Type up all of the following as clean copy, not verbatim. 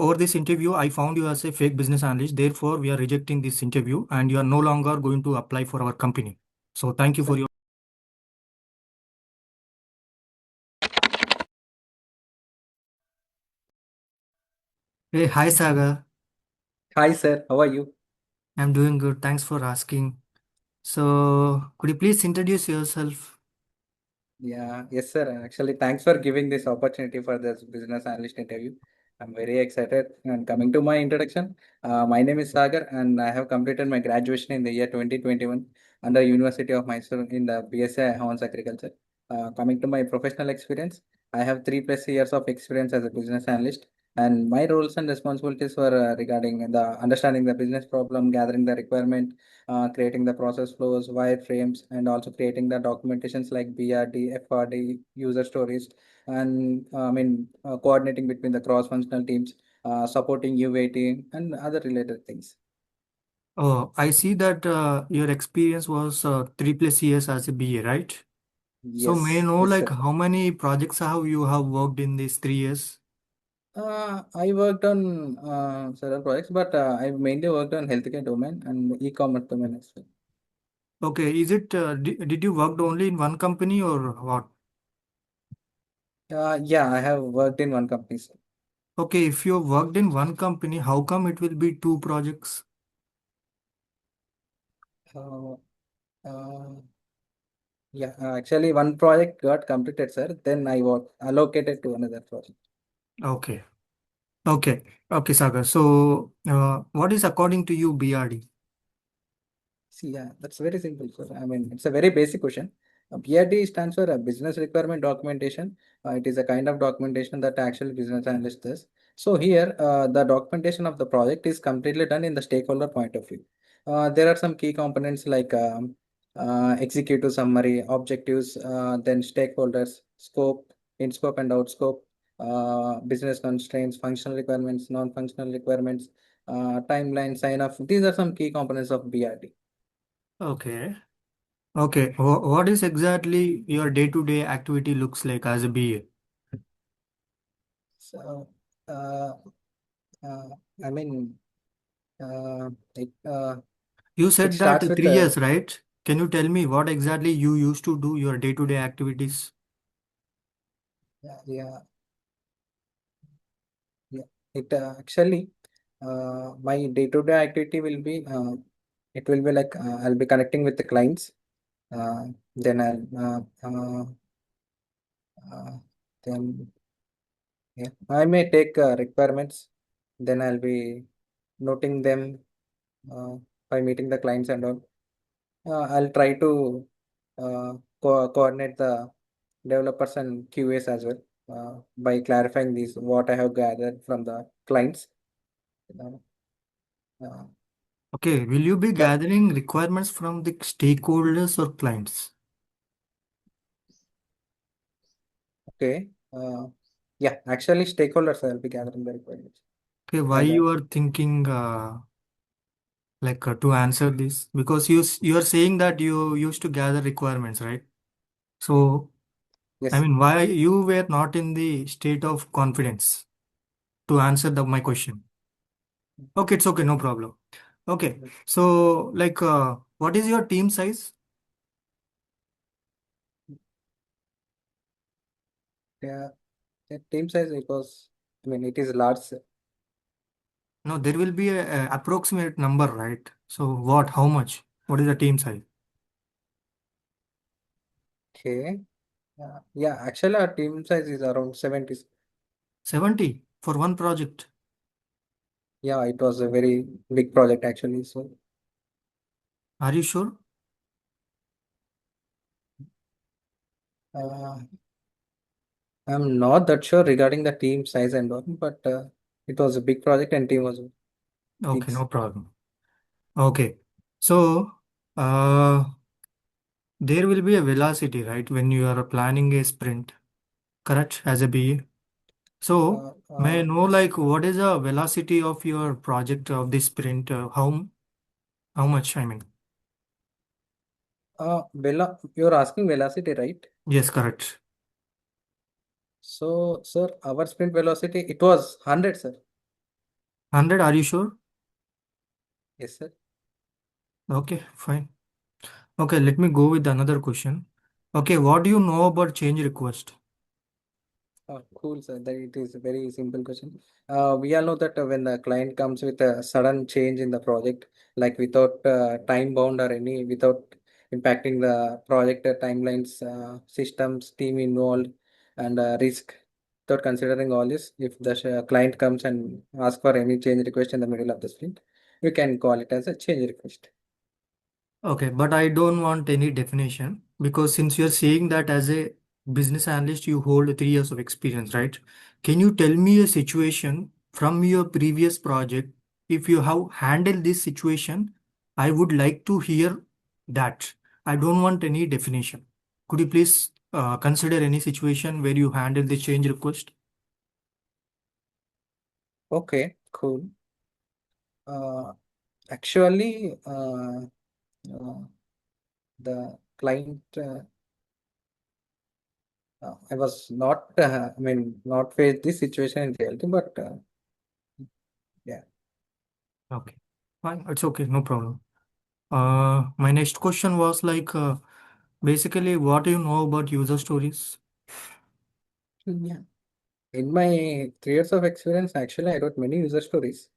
over this interview, I found you as a fake business analyst. Therefore, we are rejecting this interview and you are no longer going to apply for our company. So thank you for your. Hey, hi Saga. Hi, sir. How are you? I'm doing good. Thanks for asking. So, could you please introduce yourself? Yes, sir. Actually, thanks for giving this opportunity for this business analyst interview. I'm very excited. And coming to my introduction, my name is Sagar, and I have completed my graduation in the year 2021 under University of Mysore in the BSc Horns Agriculture. Coming to my professional experience, I have 3+ years of experience as a business analyst, and my roles and responsibilities were regarding the understanding the business problem, gathering the requirement, creating the process flows, wireframes, and also creating the documentations like BRD, FRD, user stories, and coordinating between the cross-functional teams, supporting UAT, and other related things. Oh, I see that your experience was 3+ years as a BA, right? So, may I Yes, know yes, like sir. how many projects have you have worked in these 3 years? I worked on several projects, but I mainly worked on healthcare domain and e-commerce domain as well. Okay, is it did you worked only in one company or what? Yeah, I have worked in one company, sir. Okay, if you worked in one company, how come it will be two projects? Uh, uh, Yeah, actually, one project got completed, sir. Then I was allocated to another project. Okay, okay, okay, Sagar. So, what is according to you BRD? See, yeah, that's very simple, sir. I mean, it's a very basic question. BRD stands for a business requirement documentation. It is a kind of documentation that actually business analyst does. So here, the documentation of the project is completely done in the stakeholder point of view. There are some key components like executive summary, objectives, then stakeholders, scope, in scope and out scope, business constraints, functional requirements, non-functional requirements, timeline, sign off. These are some key components of BRD. Okay, okay. What is exactly your day-to-day activity looks like as a BA? So, uh, uh, I mean, uh, it, uh, You it said that starts with 3 years, right? Can you tell me what exactly you used to do your day-to-day activities? yeah, yeah, yeah. It actually, my day-to-day activity will be, it will be like I'll be connecting with the clients. Then uh, then yeah, I may take requirements. Then I'll be noting them uh, by meeting the clients and all. I'll try to coordinate the developers and QAs as well by clarifying these what I have gathered from the clients. Uh, uh, Okay, will you be that gathering requirements from the stakeholders or clients? okay. Yeah, actually, stakeholders will be gathering the requirements. Okay, why And you are thinking to answer this? Because you are saying that you used to gather requirements, right? So, I yes, mean, why you were not in the state of confidence to answer my question? Okay, it's okay, no problem. Okay, so what is your team size? yeah, the team size because I mean it is large. No, there will be a approximate number, right? So what? How much? What is the team size? Okay. Yeah, actually our team size is around 70. 70 for one project. Yeah, it was a very big project actually. So Are you sure? uh, I'm not that sure regarding the team size and all, but it was a big project and team was big. Okay, no problem. Okay, so uh, there will be a velocity, right, when you are planning a sprint, correct, as a BA. So may I know Yes. what is the velocity of your project of this sprint? How much? I mean, You're asking velocity, right? yes, correct. So, sir, our sprint velocity, it was 100, sir. 100, are you sure? Yes, sir. Okay, fine. Okay, let me go with another question. Okay, what do you know about change request? Oh, cool, sir. That it is a very simple question. We all know that when the client comes with a sudden change in the project, like without time bound or any, without impacting the project timelines, systems, team involved, and risk, without considering all this, if the client comes and ask for any change request in the middle of the sprint, we can call it as a change request. Okay, but I don't want any definition because since you're saying that as a business analyst, you hold 3 years of experience, right? Can you tell me a situation from your previous project? If you have handled this situation, I would like to hear that. I don't want any definition. Could you please consider any situation where you handle the change request? Okay, cool. Uh, Actually, the client. I was not, I mean, not faced this situation in reality, but yeah. Okay, fine. It's okay, no problem. My next question was like, basically, what do you know about user stories? Yeah. In my 3 years of experience, actually, I wrote many user stories.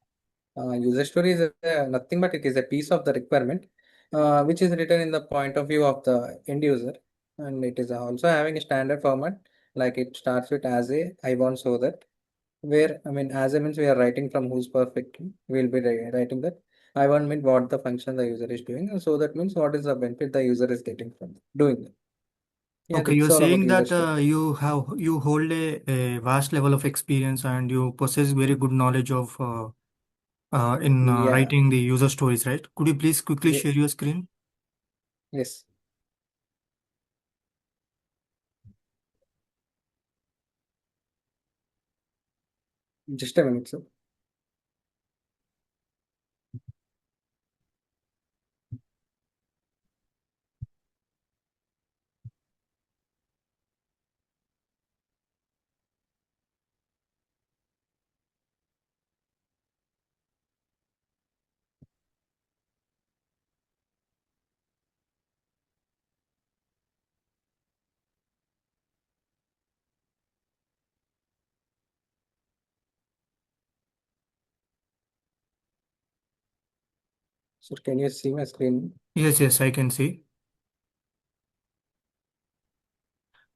User story is nothing but it is a piece of the requirement, which is written in the point of view of the end user, and it is also having a standard format. Like it starts with as a I want so that where I mean as a means we are writing from who's perfect. We'll be writing that I want mean what the function the user is doing, and so that means what is the benefit the user is getting from doing that. Yeah, Okay, that's you're all about saying user that story. you hold a vast level of experience and you possess very good knowledge of in Yeah. writing the user stories, right? Could you please quickly Ye- share your screen? yes. Just a minute, sir. So can you see my screen? Yes, yes, I can see.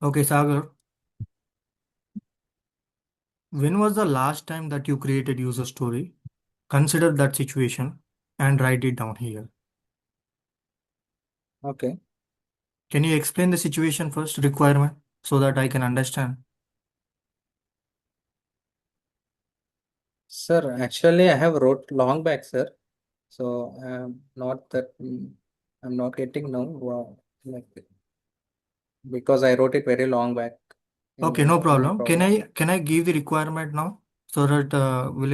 Okay, Sagar, when was the last time that you created user story? Consider that situation and write it down here. Okay. Can you explain the situation first, requirement, so that I can understand? Sir, actually, I have wrote long back, sir. So not that I'm not getting now. Wow, like because I wrote it very long back Okay, in no my problem. Can project. I give the requirement now so that will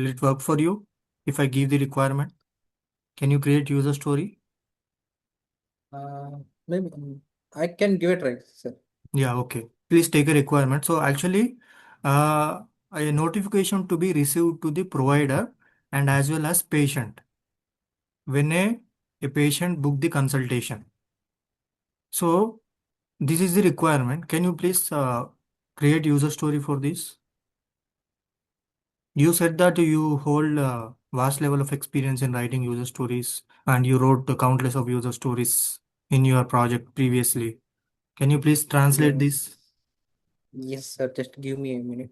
it work for you if I give the requirement? Can you create user story? Maybe I can give it right, sir. Yeah, okay. Please take a requirement. So actually, a notification to be received to the provider and as well as patient when a patient book the consultation. So this is the requirement. Can you please create user story for this? You said that you hold a vast level of experience in writing user stories and you wrote the countless of user stories in your project previously. Can you please translate Yes. this? Yes, sir. Just give me a minute.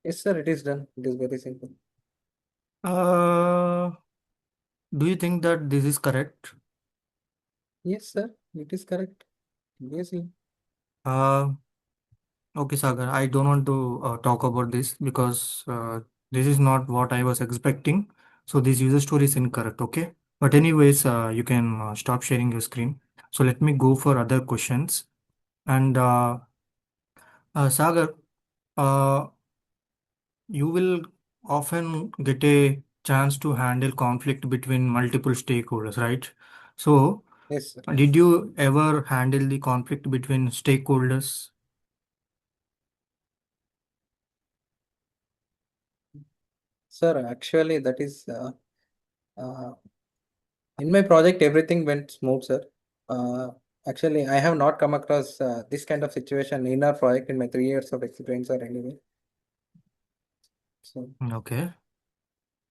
Yes, sir, it is done. It is very simple. Uh, do you think that this is correct? Yes, sir, it is correct. Obviously. Uh, okay, Sagar, I don't want to talk about this because this is not what I was expecting. So this user story is incorrect, okay? But anyways, you can stop sharing your screen. So let me go for other questions. And Sagar, uh, you will often get a chance to handle conflict between multiple stakeholders, right? So, Yes, sir. did you ever handle the conflict between stakeholders? Sir, actually, that is uh, in my project, everything went smooth, sir. Uh, Actually, I have not come across this kind of situation in our project in my 3 years of experience or anyway. So, Okay.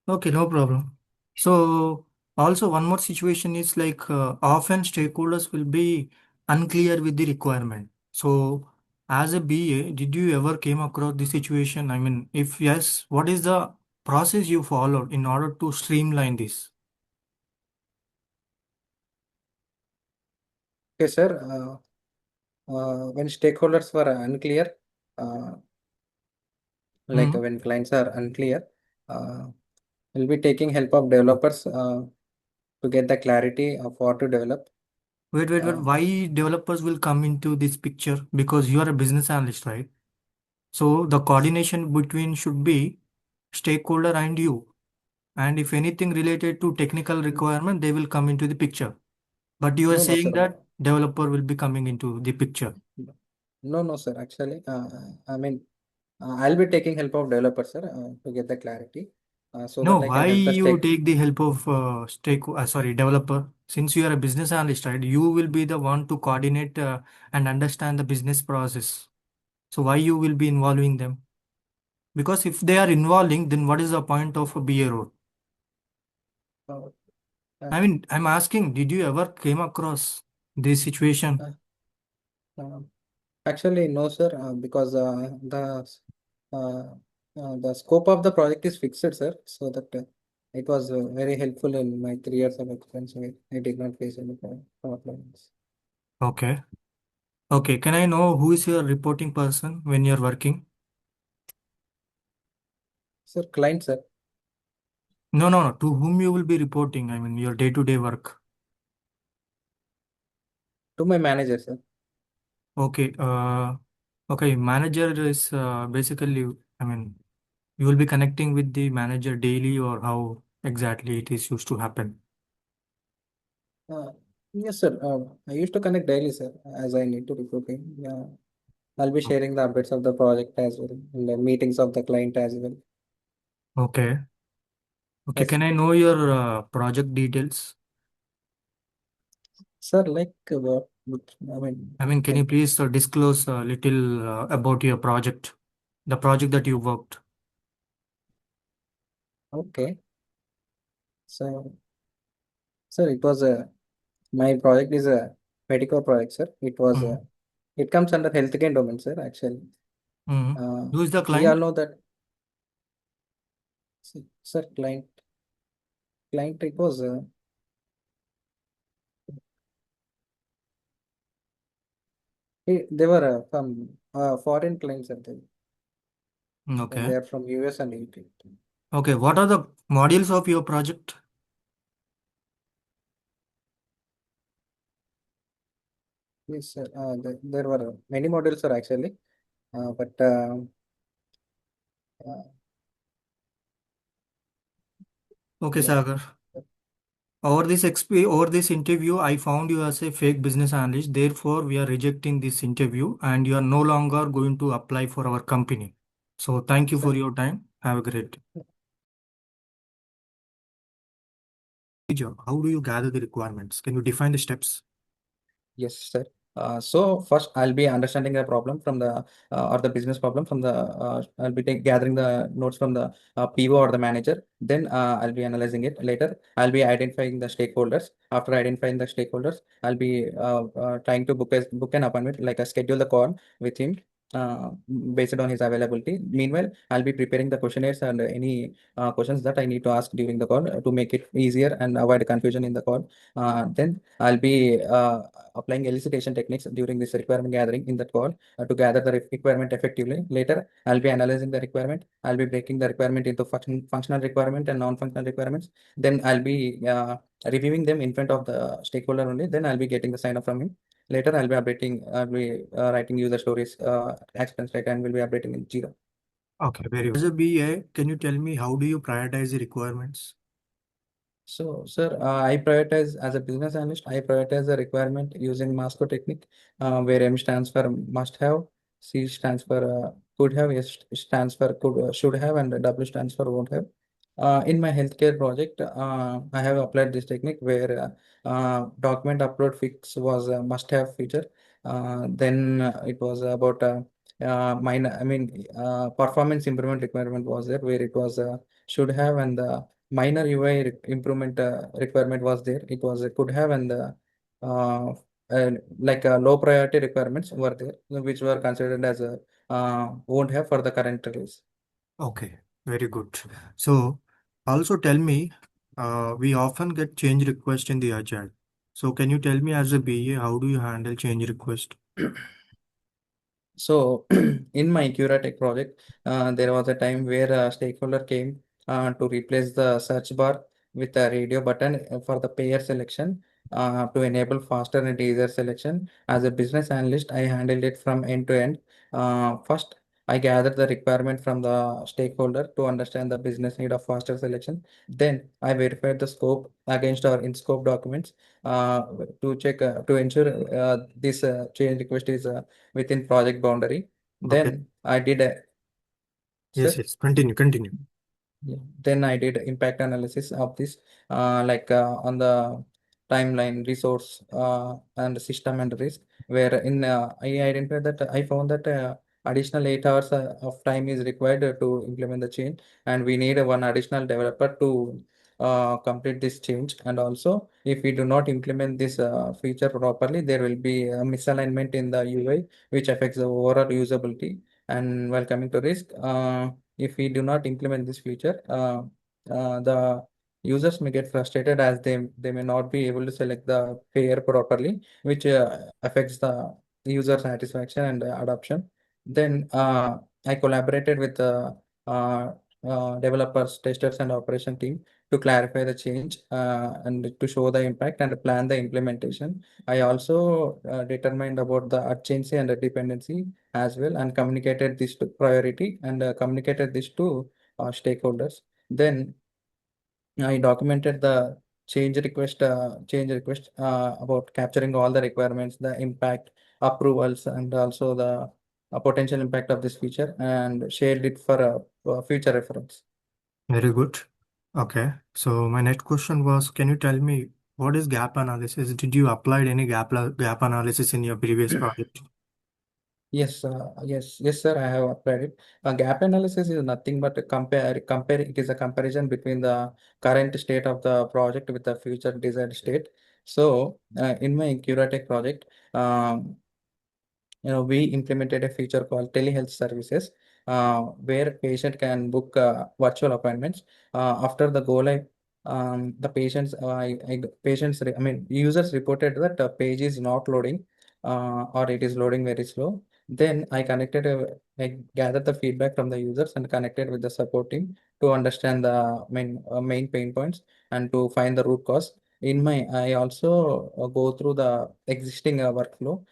Okay, no problem. So, also one more situation is like often stakeholders will be unclear with the requirement. So, as a BA, did you ever came across this situation? I mean, if yes, what is the process you followed in order to streamline this? okay, sir. When stakeholders were unclear, uh, like Hmm. when clients are unclear, we'll be taking help of developers to get the clarity of what to develop. Wait, wait, wait. Uh, Why developers will come into this picture? Because you are a business analyst, right? So the coordination between should be stakeholder and you. And if anything related to technical requirement, they will come into the picture. But you are no, no, saying sir. that developer will be coming into the picture. No, no, sir. Actually, I mean, I'll be taking help of developers, sir, to get the clarity, so No, that I can why help the you stake. take the help of sorry, developer? Since you are a business analyst, right? You will be the one to coordinate and understand the business process. So why you will be involving them? Because if they are involving, then what is the point of a BA role? Uh, uh, I mean, I'm asking, did you ever came across this situation? uh, uh, Actually, no, sir, because the scope of the project is fixed, sir, so that it was very helpful in my 3 years of experience. I did not face any problems. Okay. Okay. Can I know who is your reporting person when you're working? Sir, client, sir, No, no, no. To whom you will be reporting? I mean, your day-to-day work. to my manager, sir. Okay. Okay. Manager is basically, I mean, you will be connecting with the manager daily or how exactly it is used to happen. Uh, yes, sir. I used to connect daily, sir, as I need to report him. Yeah. I'll be sharing the updates of the project as well, and the meetings of the client as well. Okay. Okay. Yes, Can I know your project details? sir. Like I mean, I mean, can you like please disclose a little about your project, the project that you worked? okay. So, sir, it was a my project is a medical project, sir. Mm. It comes under healthcare domain, sir. Actually, Mm. uh, Who is the we all client? know that, sir. Client, it was they were from foreign clients, sir. They Okay. are from US and UK. Okay. What are the modules of your project? Yes, sir. There were many models, sir, actually. But uh, Okay, yeah, Sagar. Over this interview, I found you as a fake business analyst. Therefore, we are rejecting this interview and you are no longer going to apply for our company. So thank you for sir. your time. Have a great job. How do you gather the requirements? Can you define the steps? Yes, sir. So first, I'll be understanding the problem from the or the business problem from the. I'll be gathering the notes from the PO or the manager. Then I'll be analyzing it. Later, I'll be identifying the stakeholders. After identifying the stakeholders, I'll be trying to book an appointment, like a schedule the call with him. based on his availability. Meanwhile, I'll be preparing the questionnaires and any questions that I need to ask during the call to make it easier and avoid confusion in the call. Then I'll be applying elicitation techniques during this requirement gathering in that call to gather the requirement effectively. Later, I'll be analyzing the requirement. I'll be breaking the requirement into functional requirement and non-functional requirements. Then I'll be reviewing them in front of the stakeholder only. Then I'll be getting the sign off from him. Later, I'll be writing user stories, accidents, right, and will be updating in Jira. Okay, very good. As a BA, can you tell me how do you prioritize the requirements? So, sir, I prioritize as a business analyst. I prioritize the requirement using Masco technique, where M stands for must have, C stands for could have, S stands for could should have, and W stands for won't have. In my healthcare project, I have applied this technique where document upload fix was a must-have feature. Then it was about minor, performance improvement requirement was there where it was should have, and the minor UI improvement requirement was there. It was could have, and the uh, low priority requirements were there, which were considered as a won't have for the current release. Okay, very good. So also tell me, we often get change request in the Agile. So can you tell me as a BA, how do you handle change request? So, in my Tech project, there was a time where a stakeholder came to replace the search bar with a radio button for the payer selection to enable faster and easier selection. As a business analyst, I handled it from end to end. First, I gathered the requirement from the stakeholder to understand the business need of faster selection. Then, I verified the scope against our in-scope documents to check to ensure this change request is within project boundary. Okay. Then I did a Yes, sir. yes. Continue, continue. Yeah. Then I did impact analysis of this, on the timeline, resource, and system and risk. Where in I identified that I found that additional 8 hours of time is required to implement the change, and we need one additional developer to complete this change. And also, if we do not implement this feature properly, there will be a misalignment in the UI, which affects the overall usability. And while coming to risk, if we do not implement this feature, the users may get frustrated as they may not be able to select the pair properly, which affects the user satisfaction and adoption. Then I collaborated with the uh, developers, testers, and operation team to clarify the change and to show the impact and plan the implementation. I also determined about the urgency and the dependency as well, and communicated this to priority, and communicated this to stakeholders. Then I documented the change request about capturing all the requirements, the impact, approvals, and also the potential impact of this feature, and shared it for future reference. Very good. Okay. So my next question was, can you tell me what is gap analysis? Did you apply any gap analysis in your previous project? Yes, sir. I have applied it. Gap analysis is nothing but a compare. It is a comparison between the current state of the project with the future desired state. So, in my Tech project, we implemented a feature called telehealth services, where patient can book virtual appointments after the go live. The patients patients users reported that the page is not loading, or it is loading very slow. Then I gathered the feedback from the users and connected with the support team to understand the main pain points and to find the root cause. I also go through the existing workflow.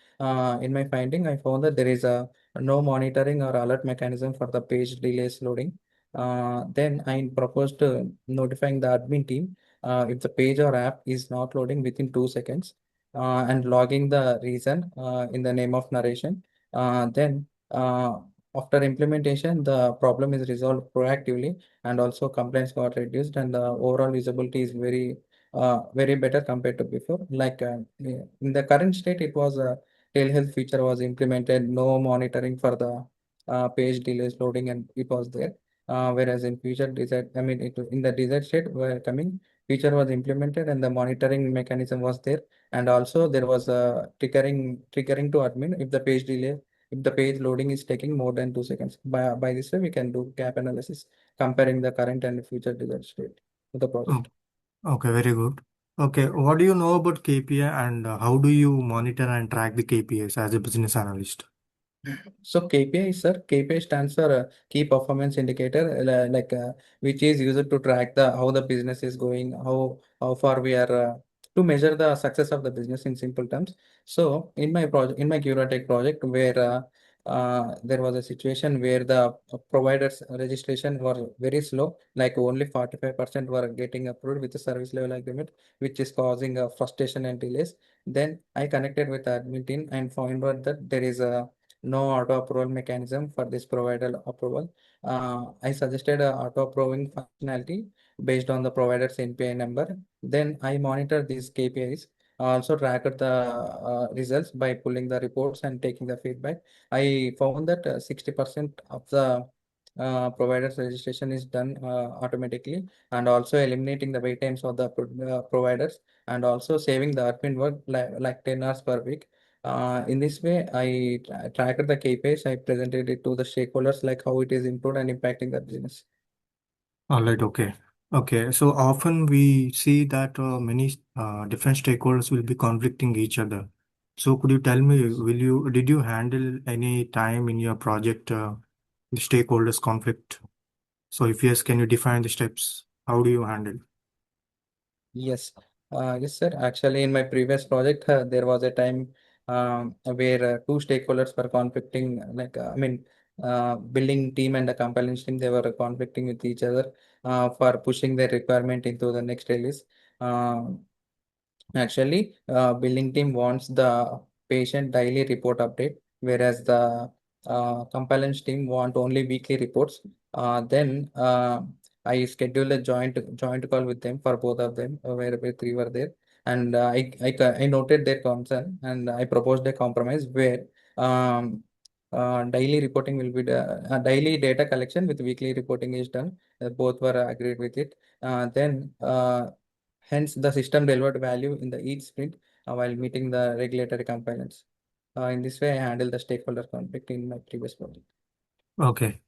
In my finding, I found that there is a no monitoring or alert mechanism for the page delays loading. Then I proposed notifying the admin team if the page or app is not loading within 2 seconds, and logging the reason in the name of narration. Then after implementation, the problem is resolved proactively, and also complaints got reduced, and the overall usability is very better compared to before. In the current state, it was telehealth feature was implemented, no monitoring for the page delays loading, and it was there. Whereas in future desired, in the desired state where coming feature was implemented and the monitoring mechanism was there, and also there was a triggering to admin if the page delay if the page loading is taking more than 2 seconds. By this way, we can do gap analysis, comparing the current and future result state of the Oh, project. okay, very good. Okay, what do you know about KPI and how do you monitor and track the KPIs as a business analyst? So KPI, sir, KPI stands for key performance indicator, which is used to track the how the business is going, how far we are to measure the success of the business in simple terms. So in my project, in my Tech project, where there was a situation where the providers registration were very slow, like only 45% were getting approved with the service level agreement, which is causing frustration and delays. Then I connected with the admin team and found out that there is a no auto approval mechanism for this provider approval. I suggested a auto approving functionality based on the provider's NPI number. Then I monitor these KPIs. I also tracked the results by pulling the reports and taking the feedback. I found that 60% of the provider's registration is done automatically, and also eliminating the wait times of the providers, and also saving the admin work like 10 hours per week. In this way, I tracked the KPIs. I presented it to the stakeholders, like how it is improved and impacting the business. All right, okay. Okay, so often we see that many different stakeholders will be conflicting each other. So could you tell me, did you handle any time in your project the stakeholders conflict? So if yes, can you define the steps? How do you handle? Yes, yes, sir. Actually, in my previous project, there was a time where two stakeholders were conflicting. Building team and the compliance team, they were conflicting with each other for pushing their requirement into the next release. Uh, Actually, billing team wants the patient daily report update, whereas the compliance team want only weekly reports. Then I scheduled a joint call with them for both of them, where we three were there, and I noted their concern and I proposed a compromise where um, daily reporting will be the daily data collection with weekly reporting is done. Both were agreed with it. Then. Hence, the system delivered value in the each sprint while meeting the regulatory compliance. In this way, I handle the stakeholder conflict in my previous project. Okay.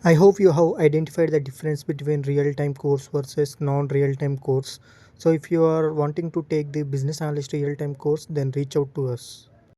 I hope you have identified the difference between real time course versus non real time course. So, if you are wanting to take the business analyst real time course, then reach out to us.